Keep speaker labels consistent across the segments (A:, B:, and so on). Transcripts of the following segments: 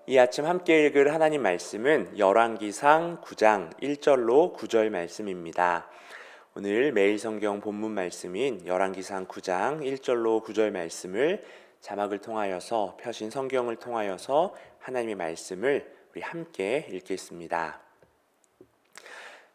A: 이 아침 함께 읽을 하나님 말씀은 열왕기상 9장 1절로 9절 말씀입니다. 오늘 매일 성경 본문 말씀인 열왕기상 9장 1절로 9절 말씀을 자막을 통하여서 펴신 성경을 통하여서 하나님의 말씀을 우리 함께 읽겠습니다.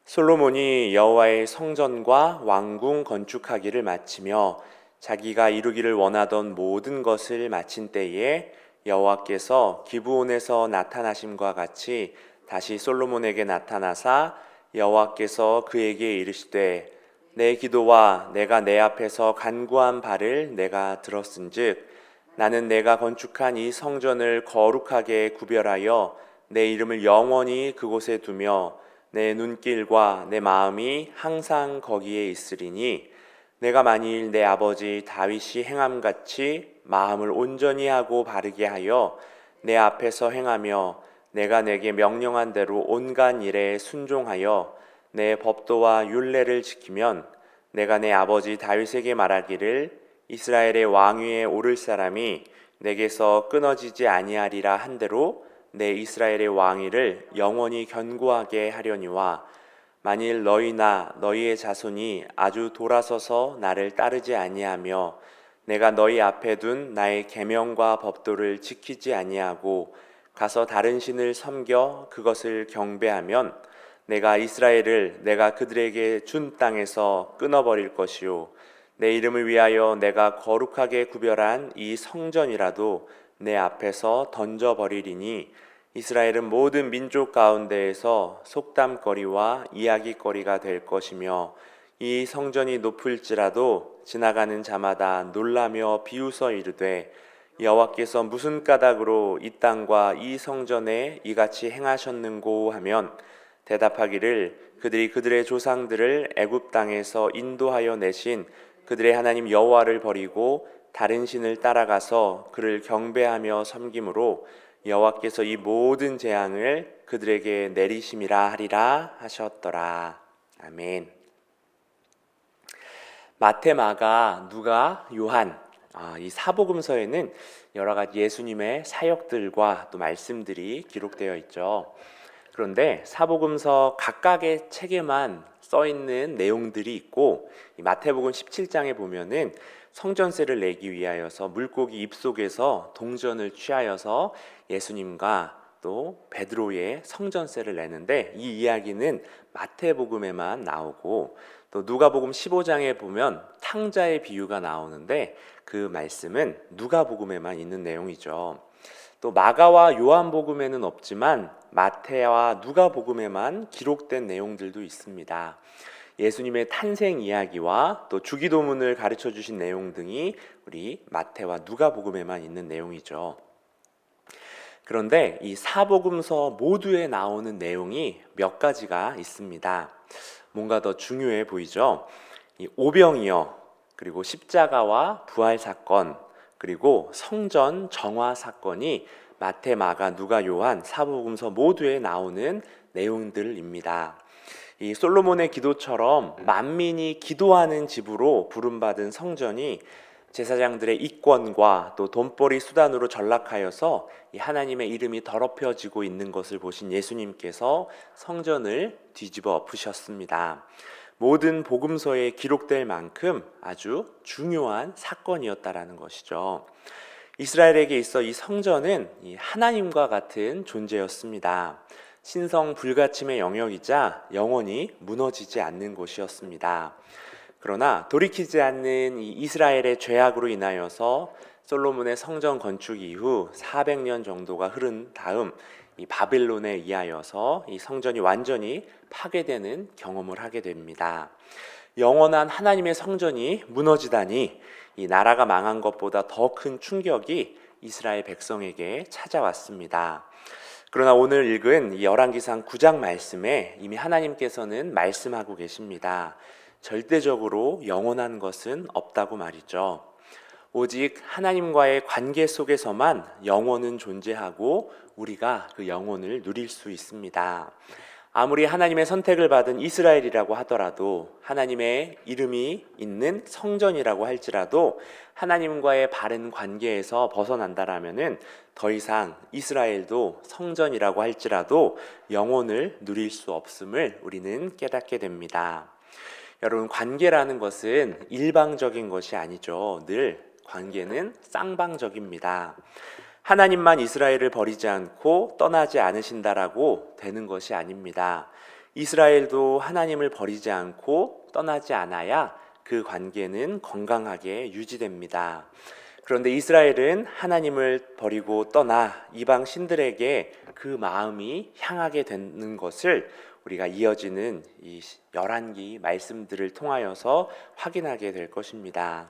A: 솔로몬이 여호와의 성전과 왕궁 건축하기를 마치며 자기가 이루기를 원하던 모든 것을 마친 때에 여호와께서 기브온에서 나타나심과 같이 다시 솔로몬에게 나타나사 여호와께서 그에게 이르시되 내 기도와 내가 내 앞에서 간구한 바를 내가 들었은즉 나는 내가 건축한 이 성전을 거룩하게 구별하여 내 이름을 영원히 그곳에 두며 내 눈길과 내 마음이 항상 거기에 있으리니 내가 만일 내 아버지 다윗이 행함같이 마음을 온전히 하고 바르게 하여 내 앞에서 행하며 내가 내게 명령한 대로 온갖 일에 순종하여 내 법도와 율례를 지키면 내가 내 아버지 다윗에게 말하기를 이스라엘의 왕위에 오를 사람이 내게서 끊어지지 아니하리라 한대로 내 이스라엘의 왕위를 영원히 견고하게 하려니와 만일 너희나 너희의 자손이 아주 돌아서서 나를 따르지 아니하며 내가 너희 앞에 둔 나의 계명과 법도를 지키지 아니하고 가서 다른 신을 섬겨 그것을 경배하면 내가 이스라엘을 내가 그들에게 준 땅에서 끊어버릴 것이요 내 이름을 위하여 내가 거룩하게 구별한 이 성전이라도 내 앞에서 던져버리리니 이스라엘은 모든 민족 가운데에서 속담거리와 이야기거리가 될 것이며 이 성전이 높을지라도 지나가는 자마다 놀라며 비웃어 이르되 여호와께서 무슨 까닭으로 이 땅과 이 성전에 이같이 행하셨는고 하면 대답하기를 그들이 그들의 조상들을 애굽 땅에서 인도하여 내신 그들의 하나님 여호와를 버리고 다른 신을 따라가서 그를 경배하며 섬김으로 여호와께서 이 모든 재앙을 그들에게 내리심이라 하리라 하셨더라. 아멘. 마태, 마가, 누가, 요한 이 사복음서에는 여러 가지 예수님의 사역들과 또 말씀들이 기록되어 있죠. 그런데 사복음서 각각의 책에만 써 있는 내용들이 있고 이 마태복음 17장에 보면은 성전세를 내기 위하여서 물고기 입속에서 동전을 취하여서 예수님과 또 베드로의 성전세를 내는데 이 이야기는 마태복음에만 나오고 또 누가복음 15장에 보면 탕자의 비유가 나오는데 그 말씀은 누가복음에만 있는 내용이죠. 또 마가와 요한복음에는 없지만 마태와 누가복음에만 기록된 내용들도 있습니다. 예수님의 탄생 이야기와 또 주기도문을 가르쳐 주신 내용 등이 우리 마태와 누가복음에만 있는 내용이죠. 그런데 이 사복음서 모두에 나오는 내용이 몇 가지가 있습니다. 뭔가 더 중요해 보이죠? 이 오병이어, 그리고 십자가와 부활 사건, 그리고 성전 정화 사건이 마태, 마가, 누가, 요한 사복음서 모두에 나오는 내용들입니다. 이 솔로몬의 기도처럼 만민이 기도하는 집으로 부름받은 성전이 제사장들의 이권과 또 돈벌이 수단으로 전락하여서 이 하나님의 이름이 더럽혀지고 있는 것을 보신 예수님께서 성전을 뒤집어 엎으셨습니다. 모든 복음서에 기록될 만큼 아주 중요한 사건이었다라는 것이죠. 이스라엘에게 있어 이 성전은 이 하나님과 같은 존재였습니다. 신성 불가침의 영역이자 영원히 무너지지 않는 곳이었습니다. 그러나 돌이키지 않는 이 이스라엘의 죄악으로 인하여서 솔로몬의 성전 건축 이후 400년 정도가 흐른 다음 이 바벨론에 의하여서 이 성전이 완전히 파괴되는 경험을 하게 됩니다. 영원한 하나님의 성전이 무너지다니 이 나라가 망한 것보다 더 큰 충격이 이스라엘 백성에게 찾아왔습니다. 그러나 오늘 읽은 이 열왕기상 9장 말씀에 이미 하나님께서는 말씀하고 계십니다. 절대적으로 영원한 것은 없다고 말이죠. 오직 하나님과의 관계 속에서만 영혼은 존재하고 우리가 그 영혼을 누릴 수 있습니다. 아무리 하나님의 선택을 받은 이스라엘이라고 하더라도, 하나님의 이름이 있는 성전이라고 할지라도 하나님과의 바른 관계에서 벗어난다라면은 더 이상 이스라엘도 성전이라고 할지라도 영혼을 누릴 수 없음을 우리는 깨닫게 됩니다. 여러분, 관계라는 것은 일방적인 것이 아니죠. 늘 관계는 쌍방적입니다. 하나님만 이스라엘을 버리지 않고 떠나지 않으신다라고 되는 것이 아닙니다. 이스라엘도 하나님을 버리지 않고 떠나지 않아야 그 관계는 건강하게 유지됩니다. 그런데 이스라엘은 하나님을 버리고 떠나 이방 신들에게 그 마음이 향하게 되는 것을 우리가 이어지는 이 열왕기 말씀들을 통하여서 확인하게 될 것입니다.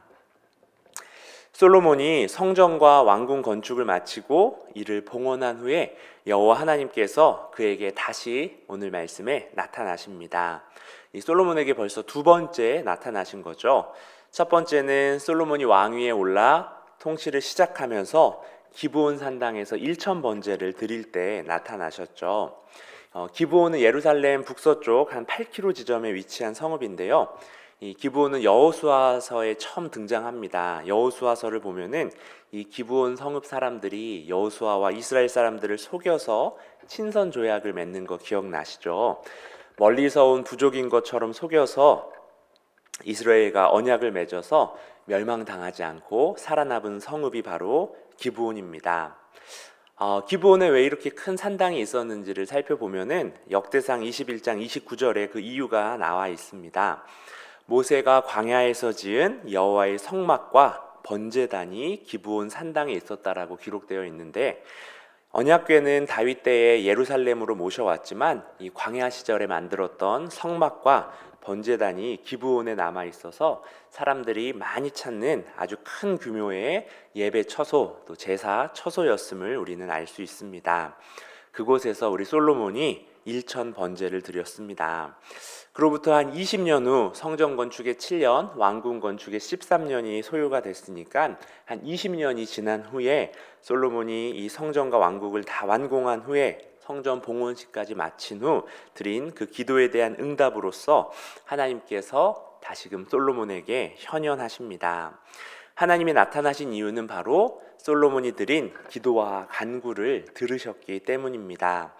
A: 솔로몬이 성전과 왕궁 건축을 마치고 이를 봉헌한 후에 여호와 하나님께서 그에게 다시 오늘 말씀에 나타나십니다. 이 솔로몬에게 벌써 두 번째 나타나신 거죠. 첫 번째는 솔로몬이 왕위에 올라 통치를 시작하면서 기브온 산당에서 1000번제를 드릴 때 나타나셨죠. 기브온은 예루살렘 북서쪽 한 8km 지점에 위치한 성읍인데요. 이 기브온은 여호수아서에 처음 등장합니다. 여호수아서를 보면은 이 기브온 성읍 사람들이 여호수아와 이스라엘 사람들을 속여서 친선 조약을 맺는 거 기억나시죠? 멀리서 온 부족인 것처럼 속여서 이스라엘과 언약을 맺어서 멸망당하지 않고 살아남은 성읍이 바로 기브온입니다. 기브온에 왜 이렇게 큰 산당이 있었는지를 살펴보면은 역대상 21장 29절에 그 이유가 나와 있습니다. 모세가 광야에서 지은 여호와의 성막과 번제단이 기브온 산당에 있었다라고 기록되어 있는데, 언약궤는 다윗 때에 예루살렘으로 모셔왔지만 이 광야 시절에 만들었던 성막과 번제단이 기브온에 남아 있어서 사람들이 많이 찾는 아주 큰 규모의 예배 처소, 또 제사 처소였음을 우리는 알 수 있습니다. 그곳에서 우리 솔로몬이 1000번제를 드렸습니다. 그로부터 한 20년 후 성전 건축에 7년, 왕궁 건축에 13년이 소요가 됐으니까 한 20년이 지난 후에 솔로몬이 이 성전과 왕궁을 다 완공한 후에 성전 봉헌식까지 마친 후 드린 그 기도에 대한 응답으로서 하나님께서 다시금 솔로몬에게 현현하십니다. 하나님이 나타나신 이유는 바로 솔로몬이 드린 기도와 간구를 들으셨기 때문입니다.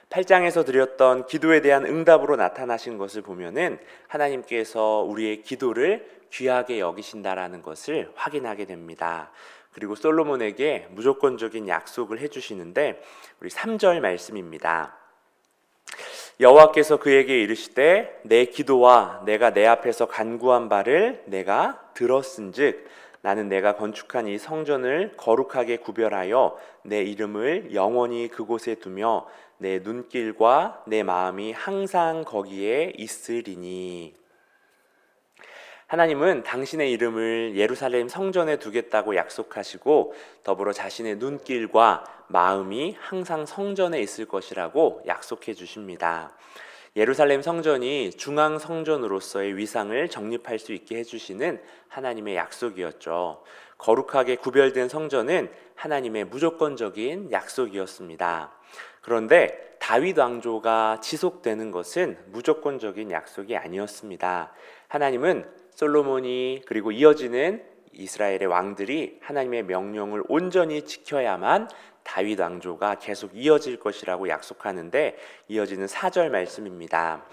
A: 8장에서 드렸던 기도에 대한 응답으로 나타나신 것을 보면은 하나님께서 우리의 기도를 귀하게 여기신다라는 것을 확인하게 됩니다. 그리고 솔로몬에게 무조건적인 약속을 해주시는데 우리 3절 말씀입니다. 여호와께서 그에게 이르시되 내 기도와 내가 내 앞에서 간구한 바를 내가 들었은즉 나는 내가 건축한 이 성전을 거룩하게 구별하여 내 이름을 영원히 그곳에 두며 내 눈길과 내 마음이 항상 거기에 있으리니. 하나님은 당신의 이름을 예루살렘 성전에 두겠다고 약속하시고 더불어 자신의 눈길과 마음이 항상 성전에 있을 것이라고 약속해 주십니다. 예루살렘 성전이 중앙 성전으로서의 위상을 정립할 수 있게 해주시는 하나님의 약속이었죠. 거룩하게 구별된 성전은 하나님의 무조건적인 약속이었습니다. 그런데 다윗 왕조가 지속되는 것은 무조건적인 약속이 아니었습니다. 하나님은 솔로몬이 그리고 이어지는 이스라엘의 왕들이 하나님의 명령을 온전히 지켜야만 다윗 왕조가 계속 이어질 것이라고 약속하는데, 이어지는 4절 말씀입니다.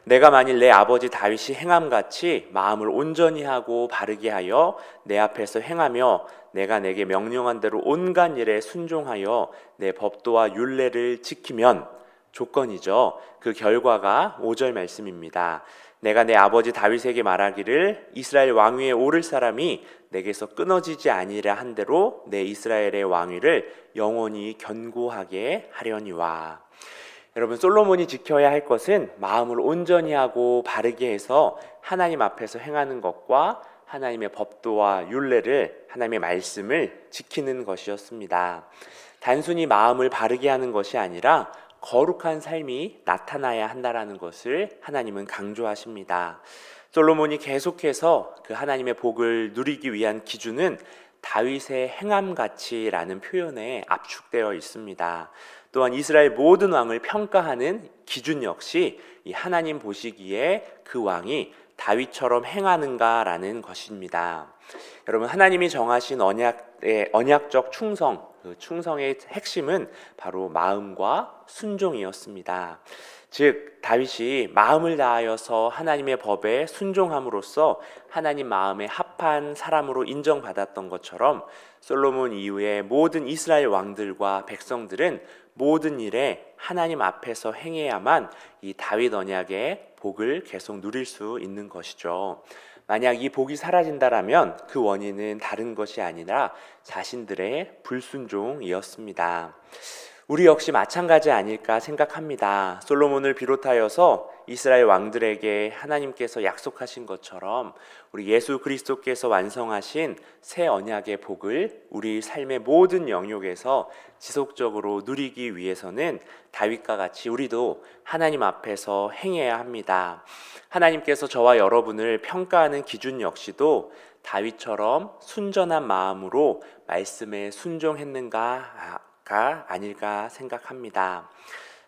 A: 내가 만일 내 아버지 다윗이 행함같이 마음을 온전히 하고 바르게 하여 내 앞에서 행하며 내가 내게 명령한 대로 온갖 일에 순종하여 내 법도와 율례를 지키면, 조건이죠. 그 결과가 5절 말씀입니다. 내가 내 아버지 다윗에게 말하기를 이스라엘 왕위에 오를 사람이 내게서 끊어지지 아니라 한 대로 내 이스라엘의 왕위를 영원히 견고하게 하려니와. 여러분, 솔로몬이 지켜야 할 것은 마음을 온전히 하고 바르게 해서 하나님 앞에서 행하는 것과 하나님의 법도와 율례를, 하나님의 말씀을 지키는 것이었습니다. 단순히 마음을 바르게 하는 것이 아니라 거룩한 삶이 나타나야 한다라는 것을 하나님은 강조하십니다. 솔로몬이 계속해서 그 하나님의 복을 누리기 위한 기준은 다윗의 행함같이라는 표현에 압축되어 있습니다. 또한 이스라엘 모든 왕을 평가하는 기준 역시 이 하나님 보시기에 그 왕이 다윗처럼 행하는가라는 것입니다. 여러분, 하나님이 정하신 언약적 충성, 그 충성의 핵심은 바로 마음과 순종이었습니다. 즉, 다윗이 마음을 다하여서 하나님의 법에 순종함으로써 하나님 마음에 합한 사람으로 인정받았던 것처럼 솔로몬 이후의 모든 이스라엘 왕들과 백성들은 모든 일에 하나님 앞에서 행해야만 이 다윗 언약의 복을 계속 누릴 수 있는 것이죠. 만약 이 복이 사라진다라면 그 원인은 다른 것이 아니라 자신들의 불순종이었습니다. 우리 역시 마찬가지 아닐까 생각합니다. 솔로몬을 비롯하여서 이스라엘 왕들에게 하나님께서 약속하신 것처럼 우리 예수 그리스도께서 완성하신 새 언약의 복을 우리 삶의 모든 영역에서 지속적으로 누리기 위해서는 다윗과 같이 우리도 하나님 앞에서 행해야 합니다. 하나님께서 저와 여러분을 평가하는 기준 역시도 다윗처럼 순전한 마음으로 말씀에 순종했는가 아닐까 생각합니다.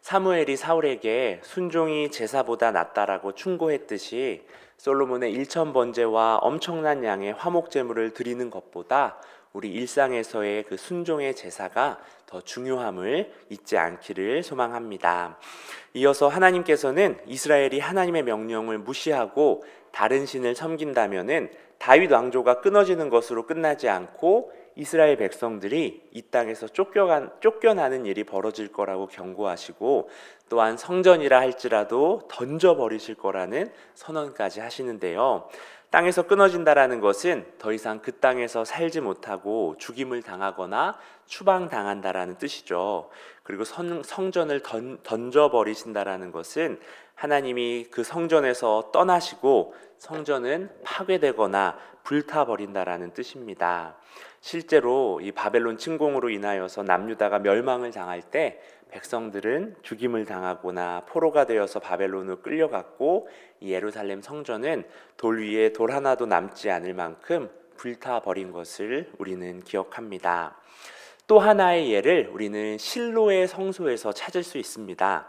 A: 사무엘이 사울에게 순종이 제사보다 낫다라고 충고했듯이 솔로몬의 1000번제와 엄청난 양의 화목 제물을 드리는 것보다 우리 일상에서의 그 순종의 제사가 더 중요함을 잊지 않기를 소망합니다. 이어서 하나님께서는 이스라엘이 하나님의 명령을 무시하고 다른 신을 섬긴다면은 다윗 왕조가 끊어지는 것으로 끝나지 않고 이스라엘 백성들이 이 땅에서 쫓겨나는 일이 벌어질 거라고 경고하시고 또한 성전이라 할지라도 던져버리실 거라는 선언까지 하시는데요. 땅에서 끊어진다라는 것은 더 이상 그 땅에서 살지 못하고 죽임을 당하거나 추방당한다라는 뜻이죠. 그리고 성전을 던져버리신다라는 것은 하나님이 그 성전에서 떠나시고 성전은 파괴되거나 불타버린다라는 뜻입니다. 실제로 이 바벨론 침공으로 인하여서 남유다가 멸망을 당할 때 백성들은 죽임을 당하거나 포로가 되어서 바벨론으로 끌려갔고 이 예루살렘 성전은 돌 위에 돌 하나도 남지 않을 만큼 불타버린 것을 우리는 기억합니다. 또 하나의 예를 우리는 실로의 성소에서 찾을 수 있습니다.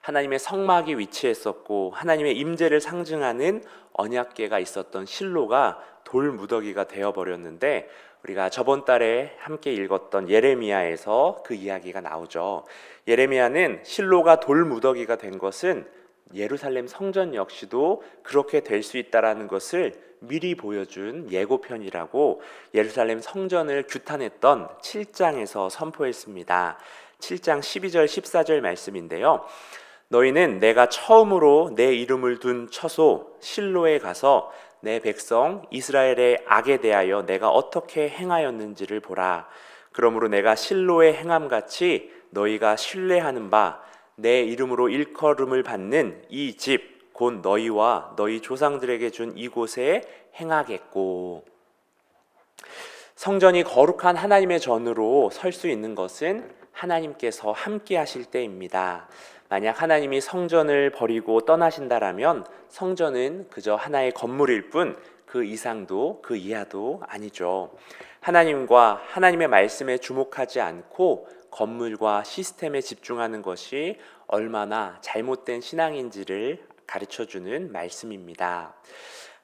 A: 하나님의 성막이 위치했었고 하나님의 임재를 상징하는 언약궤가 있었던 실로가 돌 무더기가 되어버렸는데 우리가 저번 달에 함께 읽었던 예레미야에서 그 이야기가 나오죠. 예레미야는 실로가 돌 무더기가 된 것은 예루살렘 성전 역시도 그렇게 될 수 있다라는 것을 미리 보여준 예고편이라고 예루살렘 성전을 규탄했던 7장에서 선포했습니다. 7장 12절 14절 말씀인데요. 너희는 내가 처음으로 내 이름을 둔 처소 실로에 가서 내 백성 이스라엘의 악에 대하여 내가 어떻게 행하였는지를 보라. 그러므로 내가 실로의 행함같이 너희가 신뢰하는 바 내 이름으로 일컬음을 받는 이 집 곧 너희와 너희 조상들에게 준 이곳에 행하겠고. 성전이 거룩한 하나님의 전으로 설 수 있는 것은 하나님께서 함께 하실 때입니다. 만약 하나님이 성전을 버리고 떠나신다라면 성전은 그저 하나의 건물일 뿐 그 이상도 그 이하도 아니죠. 하나님과 하나님의 말씀에 주목하지 않고 건물과 시스템에 집중하는 것이 얼마나 잘못된 신앙인지를 가르쳐주는 말씀입니다.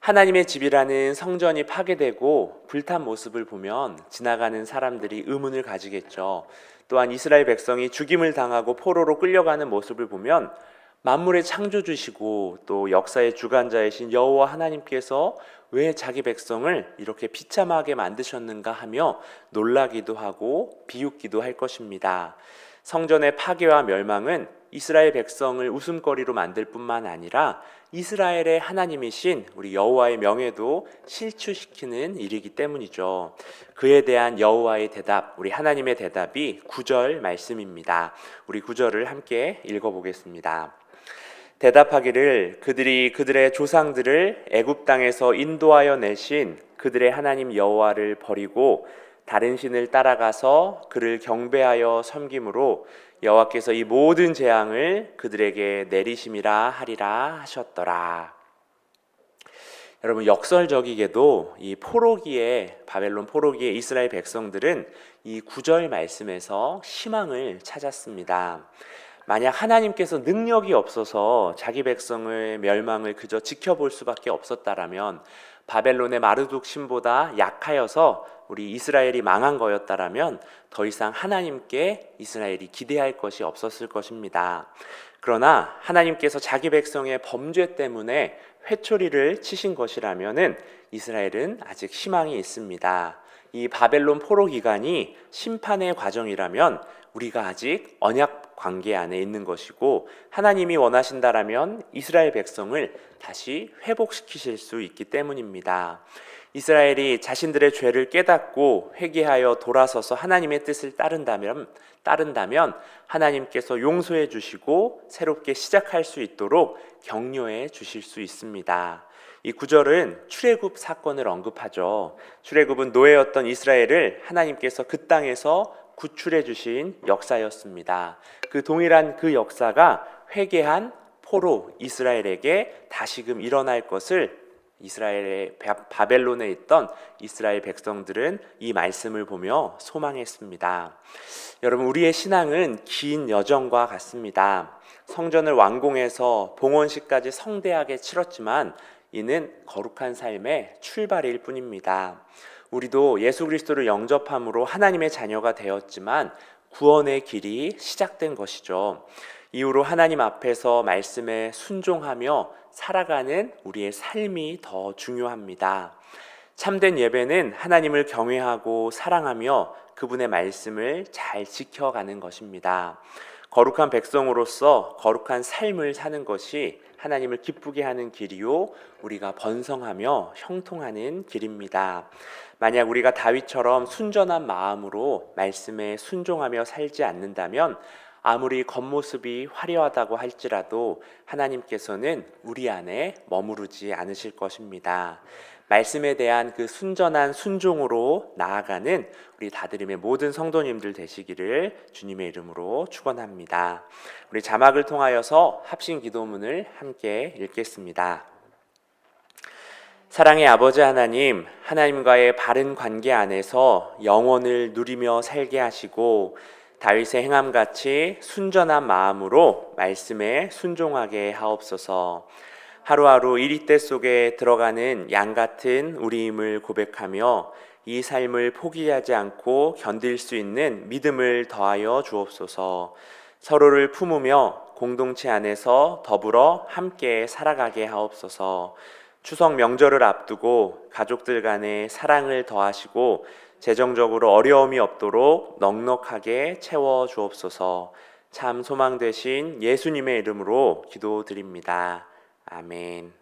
A: 하나님의 집이라는 성전이 파괴되고 불탄 모습을 보면 지나가는 사람들이 의문을 가지겠죠. 또한 이스라엘 백성이 죽임을 당하고 포로로 끌려가는 모습을 보면 만물의 창조주시고 또 역사의 주관자이신 여호와 하나님께서 왜 자기 백성을 이렇게 비참하게 만드셨는가 하며 놀라기도 하고 비웃기도 할 것입니다. 성전의 파괴와 멸망은 이스라엘 백성을 웃음거리로 만들 뿐만 아니라 이스라엘의 하나님이신 우리 여호와의 명예도 실추시키는 일이기 때문이죠. 그에 대한 여호와의 대답, 우리 하나님의 대답이 9절 말씀입니다. 우리 9절을 함께 읽어보겠습니다. 대답하기를 그들이 그들의 조상들을 애굽 땅에서 인도하여 내신 그들의 하나님 여호와를 버리고 다른 신을 따라가서 그를 경배하여 섬김으로 여호와께서 이 모든 재앙을 그들에게 내리심이라 하리라 하셨더라. 여러분, 역설적이게도 이 포로기에, 바벨론 포로기에 이스라엘 백성들은 이 9절 말씀에서 희망을 찾았습니다. 만약 하나님께서 능력이 없어서 자기 백성의 멸망을 그저 지켜볼 수밖에 없었다라면, 바벨론의 마르둑 신보다 약하여서 우리 이스라엘이 망한 거였다라면 더 이상 하나님께 이스라엘이 기대할 것이 없었을 것입니다. 그러나 하나님께서 자기 백성의 범죄 때문에 회초리를 치신 것이라면은 이스라엘은 아직 희망이 있습니다. 이 바벨론 포로 기간이 심판의 과정이라면 우리가 아직 언약 관계 안에 있는 것이고, 하나님이 원하신다라면 이스라엘 백성을 다시 회복시키실 수 있기 때문입니다. 이스라엘이 자신들의 죄를 깨닫고 회개하여 돌아서서 하나님의 뜻을 따른다면 하나님께서 용서해 주시고 새롭게 시작할 수 있도록 격려해 주실 수 있습니다. 이 구절은 출애굽 사건을 언급하죠. 출애굽은 노예였던 이스라엘을 하나님께서 그 땅에서 구출해 주신 역사였습니다. 그 동일한 그 역사가 회개한 포로 이스라엘에게 다시금 일어날 것을 이스라엘의 바벨론에 있던 이스라엘 백성들은 이 말씀을 보며 소망했습니다. 여러분, 우리의 신앙은 긴 여정과 같습니다. 성전을 완공해서 봉헌식까지 성대하게 치렀지만 이는 거룩한 삶의 출발일 뿐입니다. 우리도 예수 그리스도를 영접함으로 하나님의 자녀가 되었지만 구원의 길이 시작된 것이죠. 이후로 하나님 앞에서 말씀에 순종하며 살아가는 우리의 삶이 더 중요합니다. 참된 예배는 하나님을 경외하고 사랑하며 그분의 말씀을 잘 지켜가는 것입니다. 거룩한 백성으로서 거룩한 삶을 사는 것이 하나님을 기쁘게 하는 길이요, 우리가 번성하며 형통하는 길입니다. 만약 우리가 다윗처럼 순전한 마음으로 말씀에 순종하며 살지 않는다면 아무리 겉모습이 화려하다고 할지라도 하나님께서는 우리 안에 머무르지 않으실 것입니다. 말씀에 대한 그 순전한 순종으로 나아가는 우리 다드림의 모든 성도님들 되시기를 주님의 이름으로 축원합니다. 우리 자막을 통하여서 합심 기도문을 함께 읽겠습니다. 사랑의 아버지 하나님, 하나님과의 바른 관계 안에서 영원을 누리며 살게 하시고 다윗의 행함같이 순전한 마음으로 말씀에 순종하게 하옵소서. 하루하루 이리때 속에 들어가는 양 같은 우리임을 고백하며 이 삶을 포기하지 않고 견딜 수 있는 믿음을 더하여 주옵소서. 서로를 품으며 공동체 안에서 더불어 함께 살아가게 하옵소서. 추석 명절을 앞두고 가족들 간의 사랑을 더하시고 재정적으로 어려움이 없도록 넉넉하게 채워 주옵소서. 참 소망 되신 예수님의 이름으로 기도드립니다. 아멘.